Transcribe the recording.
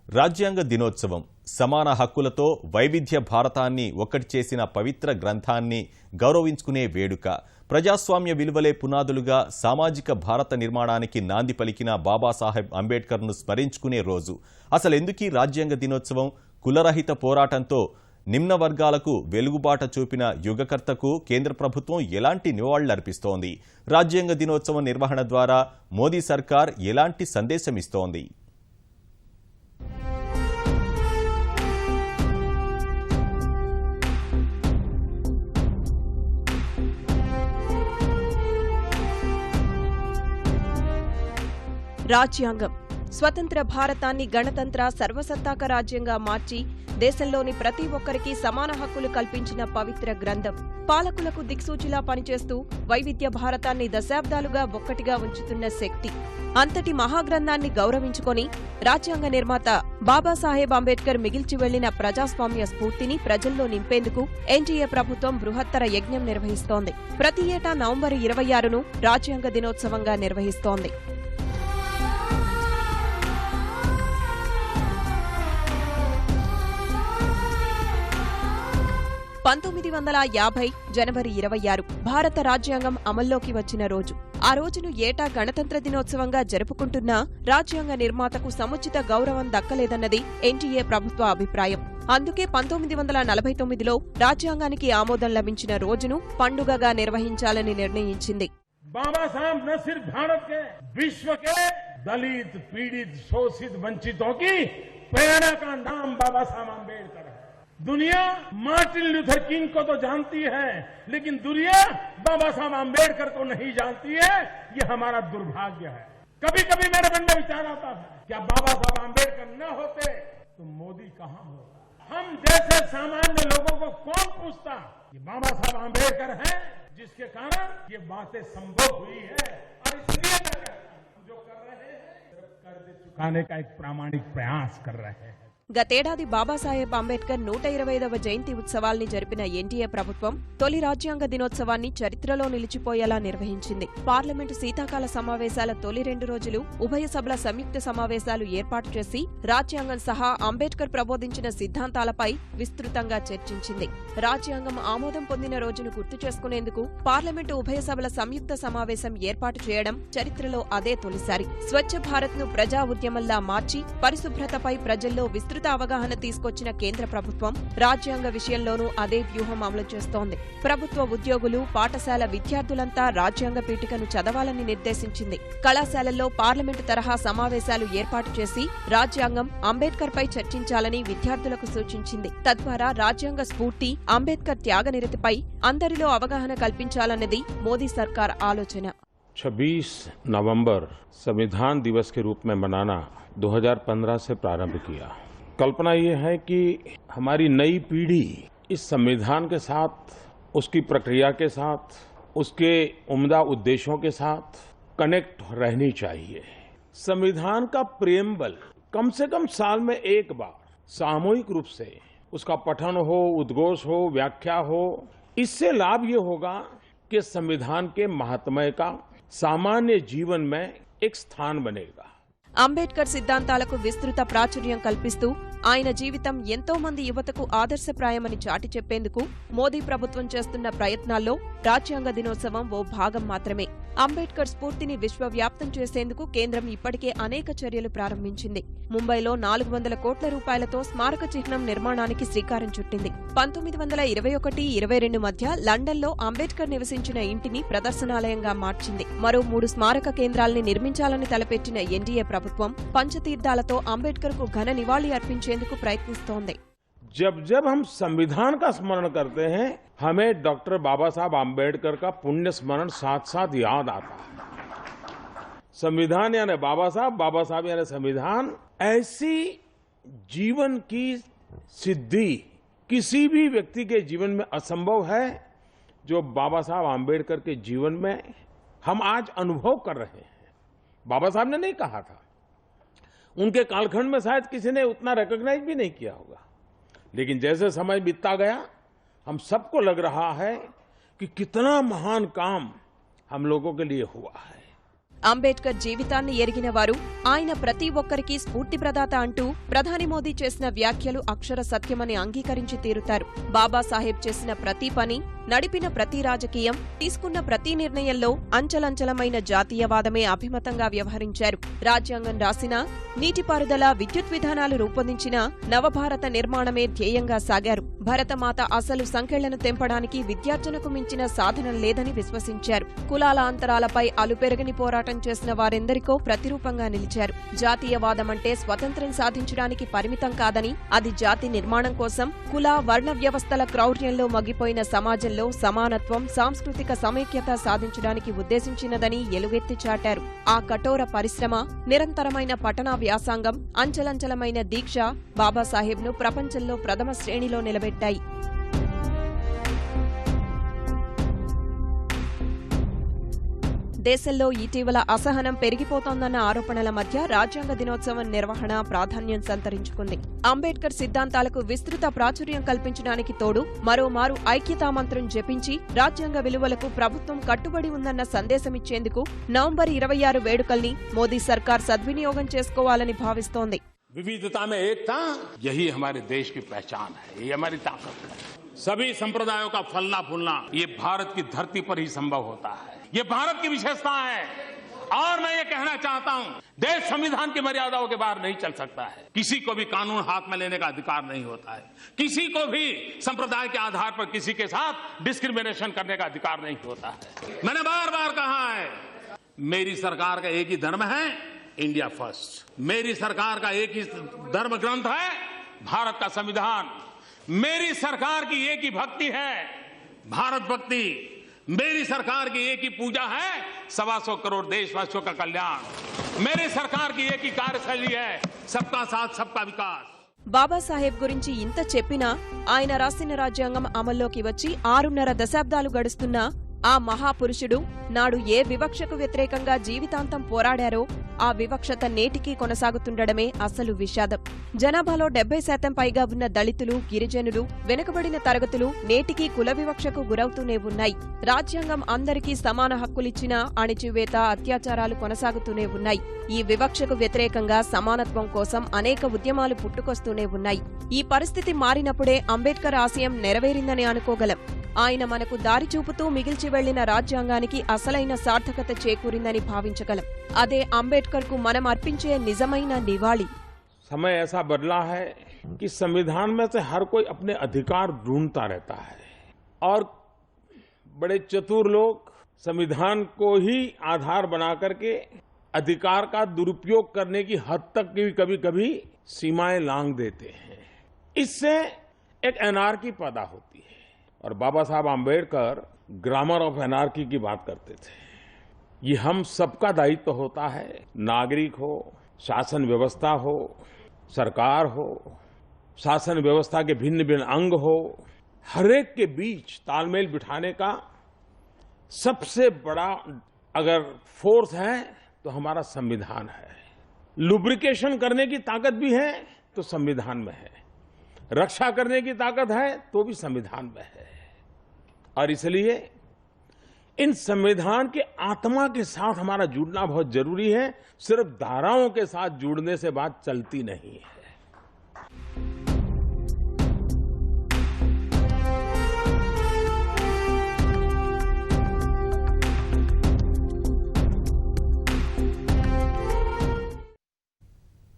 రాజ్యాంగ దినోత్సవం సమాన హక్కులతో వైవిధ్య భారతాన్ని ఒక్కటి చేసిన పవిత్ర గ్రంథాన్ని గౌరవించుకునే వేడుక. ప్రజాస్వామ్య విలువలే పునాదులుగా సామాజిక భారత నిర్మాణానికి నాంది పలికిన బాబాసాహెబ్ అంబేద్కర్ను స్మరించుకునే రోజు. అసలెందుకీ రాజ్యాంగ దినోత్సవం? కులరహిత పోరాటంతో నిమ్న వర్గాలకు వెలుగుబాట చూపిన యుగకర్తకు కేంద్ర ప్రభుత్వం ఎలాంటి నివాళులర్పిస్తోంది? రాజ్యాంగ దినోత్సవం నిర్వహణ ద్వారా మోదీ సర్కార్ ఎలాంటి సందేశమిస్తోంది? రాజ్యాంగం స్వతంత్ర భారతాన్ని గణతంత్ర సర్వసత్తాక రాజ్యంగా మార్చి దేశంలోని ప్రతి ఒక్కరికి సమాన హక్కులు కల్పించిన పవిత్ర గ్రంథం. పాలకులకు దిక్సూచిలా పనిచేస్తూ వైవిధ్య భారతాన్ని దశాబ్దాలుగా ఒక్కటిగా ఉంచుతున్న శక్తి. అంతటి మహాగ్రంథాన్ని గౌరవించుకొని రాజ్యాంగ నిర్మాత బాబాసాహెబ్ అంబేద్కర్ మిగిల్చి వెళ్లిన ప్రజాస్వామ్య స్ఫూర్తిని ప్రజల్లో నింపేందుకు ఎన్డీఏ ప్రభుత్వం బృహత్తర యజ్ఞం నిర్వహిస్తోంది. ప్రతి ఏటా నవంబర్ 26ను రాజ్యాంగ దినోత్సవంగా నిర్వహిస్తోంది. 1950 జనవరి 26 భారత రాజ్యాంగం అమల్లోకి వచ్చిన రోజు. ఆ రోజును ఏటా గణతంత్ర దినోత్సవంగా జరుపుకుంటున్నా రాజ్యాంగ నిర్మాతకు సముచిత గౌరవం దక్కలేదన్నది ఎన్డీఏ ప్రభుత్వ అభిప్రాయం. అందుకే 1949లో రాజ్యాంగానికి ఆమోదం లభించిన రోజును పండుగగా నిర్వహించాలని నిర్ణయించింది. बाबा साहब न सिर्फ भारत के विश्व के दलित पीड़ित शोषित वंचितों की प्रेरणा का नाम बाबा साहब अम्बेडकर है। दुनिया मार्टिन लूथर किंग को तो जानती है, लेकिन दुनिया बाबा साहब अम्बेडकर को नहीं जानती है। ये हमारा दुर्भाग्य है। कभी कभी मेरे मन में विचार आता है, क्या बाबा साहब अम्बेडकर न होते तो मोदी कहां होता? हम जैसे सामान्य लोगों को कौन पूछता? ये बाबा साहब अम्बेडकर हैं जिसके कारण ये बातें संभव हुई है। और इसलिए जो कर रहे हैं सिर्फ कर्ज चुकाने का एक प्रामाणिक प्रयास कर रहे हैं। గతేడాది బాబాసాహెబ్ అంబేద్కర్ 125వ జయంతి ఉత్సవాల్ని జరిపిన ఎన్డీఏ ప్రభుత్వం తొలి రాజ్యాంగ దినోత్సవాన్ని చరిత్రలో నిలిచిపోయేలా నిర్వహించింది. పార్లమెంటు శీతాకాల సమావేశాల తొలి 2 రోజులు ఉభయ సభల సంయుక్త సమావేశాలు ఏర్పాటు చేసి రాజ్యాంగం సహా అంబేద్కర్ ప్రబోధించిన సిద్ధాంతాలపై విస్తృతంగా చర్చించింది. రాజ్యాంగం ఆమోదం పొందిన రోజును గుర్తు చేసుకునేందుకు పార్లమెంటు ఉభయ సభల సంయుక్త సమావేశం ఏర్పాటు చేయడం చరిత్రలో అదే తొలిసారి. స్వచ్ఛ భారత్ ను ప్రజా ఉద్యమంలా మార్చి పరిశుభ్రతపై ప్రజల్లో విస్తృత అవగాహన తీసుకొచ్చిన కేంద్ర ప్రభుత్వం రాజ్యాంగ విషయంలోనూ అదే వ్యూహం అమలు చేస్తోంది. ప్రభుత్వ ఉద్యోగులు, పాఠశాల విద్యార్థులంతా రాజ్యాంగ పీఠికను చదవాలని నిర్దేశించింది. కళాశాలల్లో పార్లమెంటు తరహా సమావేశాలు ఏర్పాటు చేసి రాజ్యాంగం, అంబేద్కర్ పై చర్చించాలని విద్యార్థులకు సూచించింది. తద్వారా రాజ్యాంగ స్ఫూర్తి, అంబేద్కర్ త్యాగనిరతిపై అందరిలో అవగాహన కల్పించాలన్నది మోదీ సర్కార్ ఆలోచన. 26 नवंबर संविधान दिवस के रूप में मनाना 2015 से प्रारंभ किया। कल्पना ये है कि हमारी नई पीढ़ी इस संविधान के साथ, उसकी प्रक्रिया के साथ, उसके उम्दा उद्देश्यों के साथ कनेक्ट रहनी चाहिए। संविधान का प्रियम्बल कम से कम साल में एक बार सामूहिक रूप से उसका पठन हो, उद्घोष हो, व्याख्या हो। इससे लाभ ये होगा कि संविधान के महात्म्य का सामान्य जीवन में एक स्थान बनेगा। అంబేద్కర్ సిద్ధాంతాలకు విస్తృత ప్రాచుర్యం కల్పిస్తూ ఆయన జీవితం ఎంతో మంది యువతకు ఆదర్శప్రాయమని చాటి చెప్పేందుకు మోదీ ప్రభుత్వం చేస్తున్న ప్రయత్నాల్లో రాజ్యాంగ దినోత్సవం ఓ భాగం మాత్రమే. అంబేద్కర్ స్ఫూర్తిని విశ్వవ్యాప్తం చేసేందుకు కేంద్రం ఇప్పటికే అనేక చర్యలు ప్రారంభించింది. ముంబైలో 400 కోట్ల రూపాయలతో స్మారక చిహ్నం నిర్మాణానికి శ్రీకారం చుట్టింది. 1921-22 మధ్య లండన్లో అంబేద్కర్ నివసించిన ఇంటిని ప్రదర్శనాలయంగా మార్చింది. మరో 3 స్మారక కేంద్రాల్ని నిర్మించాలని తలపెట్టిన ఎన్డీఏ ప్రభుత్వం పంచతీర్థాలతో అంబేద్కర్కు ఘన నివాళి అర్పించేందుకు ప్రయత్నిస్తోంది. जब जब हम संविधान का स्मरण करते हैं, हमें डॉक्टर बाबा साहब आम्बेडकर का पुण्य स्मरण साथ साथ याद आता है। संविधान यानी बाबा साहब यानी संविधान। ऐसी जीवन की सिद्धि किसी भी व्यक्ति के जीवन में असंभव है जो बाबा साहब आम्बेडकर के जीवन में हम आज अनुभव कर रहे हैं। बाबा साहब ने नहीं कहा था, उनके कालखंड में शायद किसी ने उतना रिकॉग्नाइज भी नहीं किया होगा, लेकिन जैसे समय बीतता गया हम सबको लग रहा है कि कितना महान काम हम लोगों के लिए हुआ है। అంబేద్కర్ జీవితాన్ని ఎరిగిన వారు ఆయన ప్రతి ఒక్కరికి స్ఫూర్తి ప్రదాత అంటూ ప్రధాని మోదీ చేసిన వ్యాఖ్యలు అక్షర సత్యమని అంగీకరించి తీరుతారు. బాబాసాహెబ్ చేసిన ప్రతి పని, నడిపిన ప్రతి రాజకీయం, తీసుకున్న ప్రతి నిర్ణయంలో అంచలంచలమైన జాతీయవాదమే అభిమతంగా వ్యవహరించారు. రాజ్యాంగం రాసినా, నీటిపారుదల, విద్యుత్ విధానాలు రూపొందించిన నవభారత నిర్మాణమే ధ్యేయంగా సాగారు. భరతమాత అసలు సంకెళ్లను తెంపడానికి విద్యార్జనకు మించిన సాధనం లేదని విశ్వసించారు. కులాల అంతరాలపై అలుపెరగని పోరాటం చేసిన వారెందరికో ప్రతిరూపంగా నిలిచారు. జాతీయవాదం అంటే స్వతంత్రం సాధించడానికి పరిమితం కాదని, అది జాతి నిర్మాణం కోసం, కుల, వర్ణ వ్యవస్థల క్రౌర్యంలో మగ్గిపోయిన సమాజంలో సమానత్వం, సాంస్కృతిక సమైక్యత సాధించడానికి ఉద్దేశించినదని ఎలుగెత్తి చాటారు. ఆ కఠోర పరిశ్రమ, నిరంతరమైన పఠనా వ్యాసంగం, అంచలంచలమైన దీక్ష బాబాసాహెబ్ను ప్రపంచంలో ప్రథమ శ్రేణిలో నిలబెట్టాయి. దేశంలో ఇటీవల అసహనం పెరిగిపోతోందన్న ఆరోపణల మధ్య రాజ్యాంగ దినోత్సవం నిర్వహణ ప్రాధాన్యం సంతరించుకుంది. అంబేద్కర్ సిద్ధాంతాలకు విస్తృత ప్రాచుర్యం కల్పించడానికి తోడు మరోమారు ఐక్యతా మంత్రం జపించి రాజ్యాంగ విలువలకు ప్రభుత్వం కట్టుబడి ఉందన్న సందేశమిచ్చేందుకు నవంబర్ 26 వేడుకల్ని మోదీ సర్కార్ సద్వినియోగం చేసుకోవాలని భావిస్తోంది. विविधता में एकता, यही हमारे देश की पहचान है, ये हमारी ताकत है. सभी संप्रदायों का फलना फूलना ये भारत की धरती पर ही संभव होता है. ये भारत की विशेषता है. और मैं ये कहना चाहता हूं, देश संविधान की मर्यादाओं के बाहर नहीं चल सकता है. किसी को भी कानून हाथ में लेने का अधिकार नहीं होता है. किसी को भी संप्रदाय के आधार पर किसी के साथ डिस्क्रिमिनेशन करने का अधिकार नहीं होता है. मैंने बार बार कहा है, मेरी सरकार का एक ही धर्म है, इंडिया फर्स्ट. मेरी सरकार का एक ही धर्म ग्रंथ है, भारत का संविधान. मेरी सरकार की एक ही भक्ति है, भारत भक्ति. मेरी सरकार की एक ही पूजा है, 125 करोड़ देशवासियों का कल्याण. मेरी सरकार की एक ही कार्यशैली है, सबका साथ सबका विकास. బాబాసాహెబ్ గురించి ఇంత చెప్పినా, ఆయన రాసిన రాజ్యాంగం అమల్లోకి వచ్చి 6.5 దశాబ్దాలు గడుస్తున్నా ఆ మహాపురుషుడు నాడు ఏ వివక్షకు వ్యతిరేకంగా జీవితాంతం పోరాడారో ఆ వివక్షత నేటికీ కొనసాగుతుండడమే అసలు విషాదం. జనాభాలో 70% పైగా ఉన్న దళితులు, గిరిజనులు, వెనుకబడిన తరగతులు నేటికీ కుల వివక్షకు గురవుతూనే ఉన్నాయి. రాజ్యాంగం అందరికీ సమాన హక్కులిచ్చినా అణిచివేత, అత్యాచారాలు కొనసాగుతూనే ఉన్నాయి. ఈ వివక్షకు వ్యతిరేకంగా సమానత్వం కోసం అనేక ఉద్యమాలు పుట్టుకొస్తూనే ఉన్నాయి. ఈ పరిస్థితి మారినప్పుడే అంబేద్కర్ ఆశయం నెరవేరిందని అనుకోగలం. ఆయన మనకు దారి చూపుతూ మిగిల్చి వెళ్లిన రాజ్యాంగానికి అసలైన సార్థకత చేకూరిందని భావించగలం. అదే అంబేద్కర్కు మనం అర్పించే నిజమైన నివాళి. समय ऐसा बदला है कि संविधान में से हर कोई अपने अधिकार ढूंढता रहता है और बड़े चतुर लोग संविधान को ही आधार बना करके अधिकार का दुरुपयोग करने की हद तक की कभी कभी सीमाएं लांघ देते हैं. इससे एक एनार्की पैदा होती है. और बाबा Saheb Ambedkar grammar of anarchy की बात करते थे. ये हम सबका दायित्व होता है. नागरिक हो, शासन व्यवस्था हो, सरकार हो, शासन व्यवस्था के भिन्न भिन्न अंग हो, हरेक के बीच तालमेल बिठाने का सबसे बड़ा अगर फोर्स है तो हमारा संविधान है. लुब्रिकेशन करने की ताकत भी है तो संविधान में है, रक्षा करने की ताकत है तो भी संविधान में है. और इसलिए इन संविधान के आत्मा के साथ हमारा जुड़ना बहुत जरूरी है. सिर्फ धाराओं के साथ जुड़ने से बात चलती नहीं है.